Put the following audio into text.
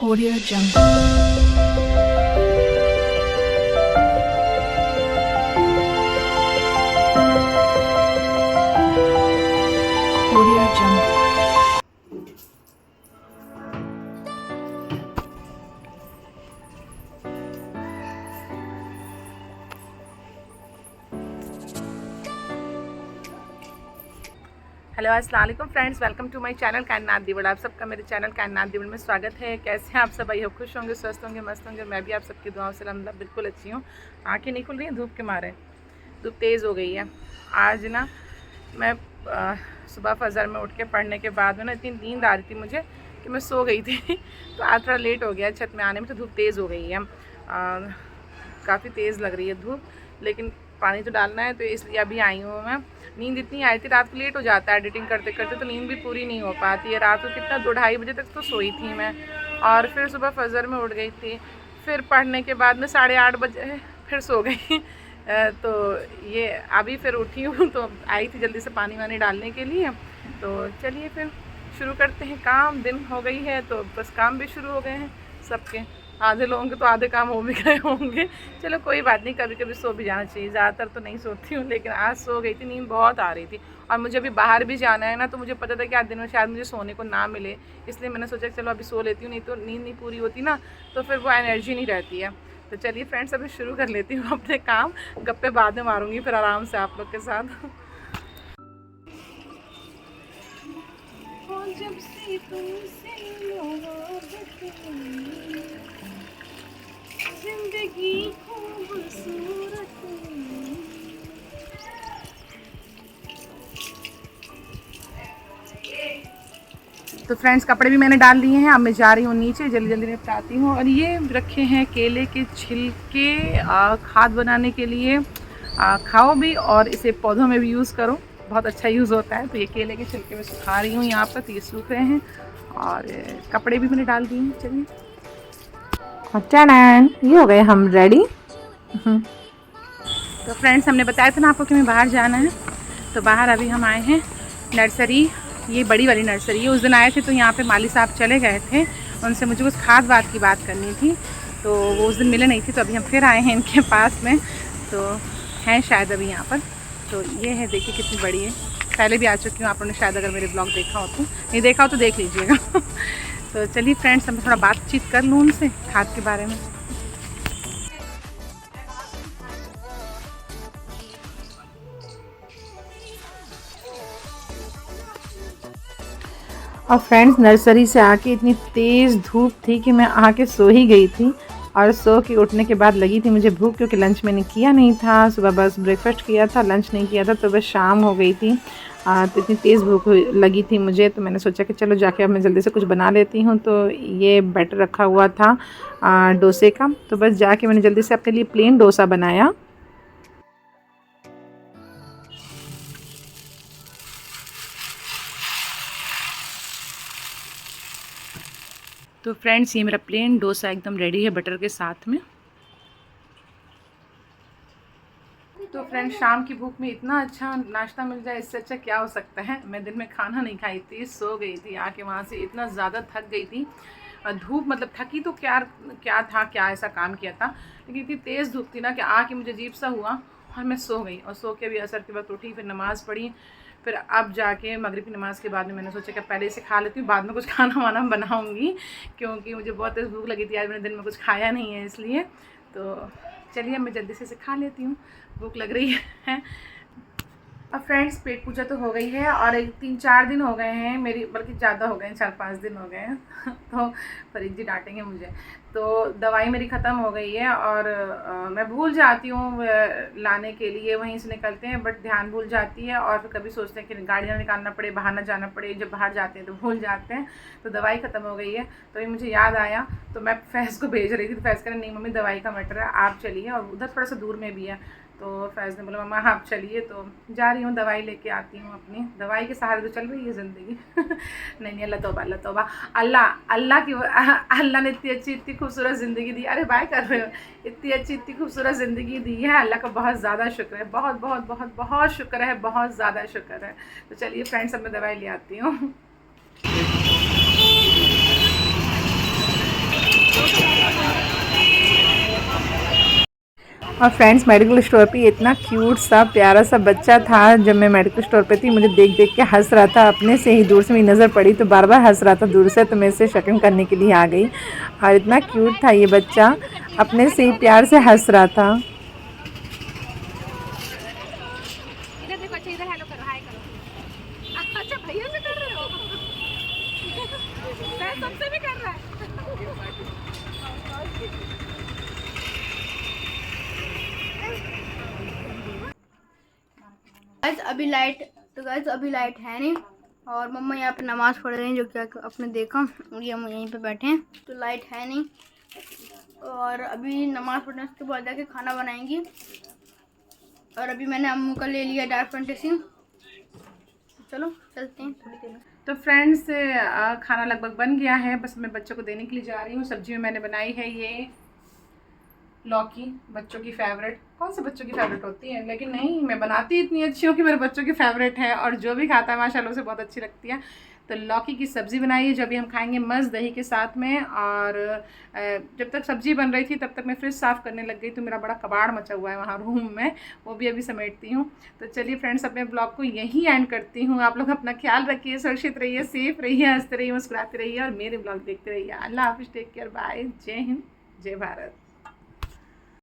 Audio Jungle. Audio Jungle. Hello अस्सलाम वालेकुम friends, welcome to my channel कायनात दीवड़। आप सबका मेरे चैनल कायनात दीवड़ में स्वागत है। कैसे हैं आप सब? भाई हो, खुश होंगे, स्वस्थ होंगे, मस्त होंगे। मैं भी आप सबकी दुआओं से अल्हम्दुलिल्लाह बिल्कुल अच्छी हूँ। आंखें नहीं खुल रही हैं धूप के मारे, धूप तेज़ हो गई है। आज ना मैं सुबह फजर में उठ के पढ़ने के बाद में ना इतनी नींद आ रही थी मुझे कि मैं सो गई थी तो आज थोड़ा लेट हो गया छत में आने में। तो धूप तेज़ हो गई है, काफ़ी तेज़ लग रही है धूप, लेकिन पानी तो डालना है तो इसलिए अभी आई हूँ मैं। नींद इतनी आई थी, रात को लेट हो जाता है एडिटिंग करते करते, तो नींद भी पूरी नहीं हो पाती है। रात को कितना 2-2:30 बजे तक तो सोई थी मैं, और फिर सुबह फजर में उठ गई थी। फिर पढ़ने के बाद में 8:30 बजे फिर सो गई तो ये अभी फिर उठी हूँ तो आई थी जल्दी से पानी वानी डालने के लिए। तो चलिए फिर शुरू करते हैं काम। दिन हो गई है तो बस काम भी शुरू हो गए हैं सबके। आधे लोगों के तो आधे काम हो भी गए होंगे। चलो कोई बात नहीं, कभी कभी सो भी जाना चाहिए। ज़्यादातर तो नहीं सोती हूँ, लेकिन आज सो गई थी, नींद बहुत आ रही थी। और मुझे अभी बाहर भी जाना है ना, तो मुझे पता था कि आज दिन में शायद मुझे सोने को ना मिले, इसलिए मैंने सोचा कि चलो अभी सो लेती हूँ, नहीं तो नींद नहीं पूरी होती ना तो फिर वो एनर्जी नहीं रहती है। तो चलिए फ्रेंड्स, अभी शुरू कर लेती हूँ अपने काम। गप्पे बाद में मारूंगी फिर आराम से आप लोग के साथ। जब से तुमसे जिंदगी खूबसूरत। तो फ्रेंड्स, कपड़े भी मैंने डाल दिए हैं। अब मैं जा रही हूँ नीचे, जल्दी जल्दी निपटाती हूँ। और ये रखे हैं केले के छिलके, खाद बनाने के लिए। खाओ भी और इसे पौधों में भी यूज़ करो, बहुत अच्छा यूज़ होता है। तो ये केले के छिलके मैं सुखा रही हूँ यहाँ पर, तो ये सूख रहे हैं। और कपड़े भी मैंने डाल दिए हैं। चलिए, टैन, ये हो गए हम रेडी। तो फ्रेंड्स, हमने बताया था ना आपको कि हमें बाहर जाना है, तो बाहर अभी हम आए हैं नर्सरी। ये बड़ी वाली नर्सरी है। उस दिन आए थे तो यहाँ पे माली साहब चले गए थे, उनसे मुझे कुछ खाद वाद की बात करनी थी, तो वो उस दिन मिले नहीं थी। तो अभी हम फिर आए हैं इनके पास में, तो हैं शायद अभी यहाँ पर। तो ये है, देखिए कितनी बड़ी है। पहले भी आ चुकी हूँ, आप लोगों ने शायद अगर मेरे ब्लॉग देखा हो तो, नहीं देखा हो तो देख लीजिएगा। तो चलिए फ्रेंड्स, हम थोड़ा बातचीत कर लूँ उनसे खाद के बारे में। और फ्रेंड्स, नर्सरी से आके इतनी तेज़ धूप थी कि मैं आके सो ही गई थी। और सो के उठने के बाद लगी थी मुझे भूख, क्योंकि लंच मैंने किया नहीं था। सुबह बस ब्रेकफास्ट किया था, लंच नहीं किया था, तो बस शाम हो गई थी। तो इतनी तेज़ भूख लगी थी मुझे, तो मैंने सोचा कि चलो जाके अब मैं जल्दी से कुछ बना लेती हूँ। तो ये बैटर रखा हुआ था डोसे का, तो बस जाके मैंने जल्दी से अपने लिए प्लेन डोसा बनाया। तो फ्रेंड्स, ये मेरा प्लेन डोसा एकदम रेडी है बटर के साथ में। तो फ्रेंड्स, शाम की भूख में इतना अच्छा नाश्ता मिल जाए, इससे अच्छा क्या हो सकता है। मैं दिन में खाना नहीं खाई थी, सो गई थी आके वहाँ से, इतना ज़्यादा थक गई थी। धूप, मतलब थकी तो क्या क्या था, क्या ऐसा काम किया था, लेकिन इतनी तेज़ धूप थी ना कि आके मुझे अजीब सा हुआ और मैं सो गई। और सो के भी असर के वक्त उठी, फिर नमाज़ पढ़ी। फिर अब जाके मगरिब की नमाज़ के बाद में मैंने सोचा कि पहले इसे खा लेती हूँ, बाद में कुछ खाना वाना बनाऊँगी, क्योंकि मुझे बहुत तेज़ भूख लगी थी। आज मैंने दिन में कुछ खाया नहीं है इसलिए। तो चलिए मैं जल्दी से इसे खा लेती हूँ, भूख लग रही है। अब फ्रेंड्स, पेट पूजा तो हो गई है, और 3-4 दिन हो गए हैं मेरी, बल्कि ज़्यादा हो गए हैं, 4-5 दिन हो गए हैं। तो फरीद जी डांटेंगे मुझे। तो दवाई मेरी ख़त्म हो गई है, और मैं भूल जाती हूँ लाने के लिए, वहीं से निकलते हैं, बट ध्यान भूल जाती है। और फिर कभी सोचते हैं कि गाड़ी ना निकालना पड़े, बाहर ना जाना पड़े। जब बाहर जाते हैं तो भूल जाते हैं। तो दवाई ख़त्म हो गई है, तो ये मुझे याद आया, तो मैं फैज़ को भेज रही थी। तो फैज़ कह रहे नहीं मम्मी, दवाई का मैटर है, आप चलिए, और उधर थोड़ा सा दूर में भी है। तो फैज़ ने बोला मम्मा आप चलिए, तो जा रही हूँ, दवाई लेके आती हूँ। अपनी दवाई के सहारे तो चल रही है ज़िंदगी। नहीं नहीं, अल्लाह तौबा, अल्लाह तौबा। अल्लाह ने इतनी अच्छी, इतनी खूबसूरत ज़िंदगी दी। अरे बाय कर रहे हो, इतनी अच्छी, इतनी खूबसूरत ज़िंदगी दी है, अल्लाह का बहुत ज़्यादा शुक्र है, बहुत बहुत बहुत बहुत शुक्र है, बहुत ज़्यादा शुक्र है। तो चलिए फ्रेंड्स, अब मैं दवाई ले आती हूँ। और फ्रेंड्स मेडिकल स्टोर पे इतना क्यूट सा प्यारा सा बच्चा था। जब मैं मेडिकल स्टोर पे थी मुझे देख देख के हंस रहा था, अपने से ही दूर से मेरी नज़र पड़ी तो बार बार हंस रहा था दूर से, तो मैं इसे शक्ल करने के लिए आ गई। और इतना क्यूट था ये बच्चा, अपने से ही प्यार से हंस रहा था। इधर देखो, अच्छा इधर हेलो करो, हाय करो। अच्छा भैया से कर रहे हो? मैं सबसे भी कर रहा है। गाइस अभी लाइट है नहीं और मम्मा यहाँ पे नमाज़ पढ़ रही हैं, जो कि आपने देखा। और ये हम यहीं पे बैठे हैं, तो लाइट है नहीं और अभी नमाज़ पढ़ने के बाद जाके खाना बनाएंगी। और अभी मैंने अम्मू का ले लिया डार्क फैंटेसी। चलो चलते हैं थोड़ी देर में। तो फ्रेंड्स खाना लगभग बन गया है, बस मैं बच्चों को देने के लिए जा रही हूँ। सब्जी में मैंने बनाई है ये लौकी, बच्चों की फेवरेट। कौन से बच्चों की फेवरेट होती है, लेकिन नहीं, मैं बनाती इतनी अच्छी हूँ कि मेरे बच्चों की फेवरेट है और जो भी खाता है माशाल्लाह उसे बहुत अच्छी लगती है। तो लौकी की सब्ज़ी बनाई है जो अभी हम खाएंगे मस्त दही के साथ में। और जब तक सब्ज़ी बन रही थी तब तक मैं फ्रिज साफ़ करने लग गई, तो मेरा बड़ा कबाड़ मचा हुआ है वहाँ रूम में, वो भी अभी समेटती हूँ। तो चलिए फ्रेंड्स, अपने ब्लॉग को यहीं एंड करती हूँ। आप लोग अपना ख्याल रखिए, सुरक्षित रहिए, सेफ रहिए, हंसते रहिए, मुस्कुराते रहिए और मेरे ब्लॉग देखते रहिए। अल्लाह हाफिज़, टेक केयर, बाय, जय हिंद, जय भारत।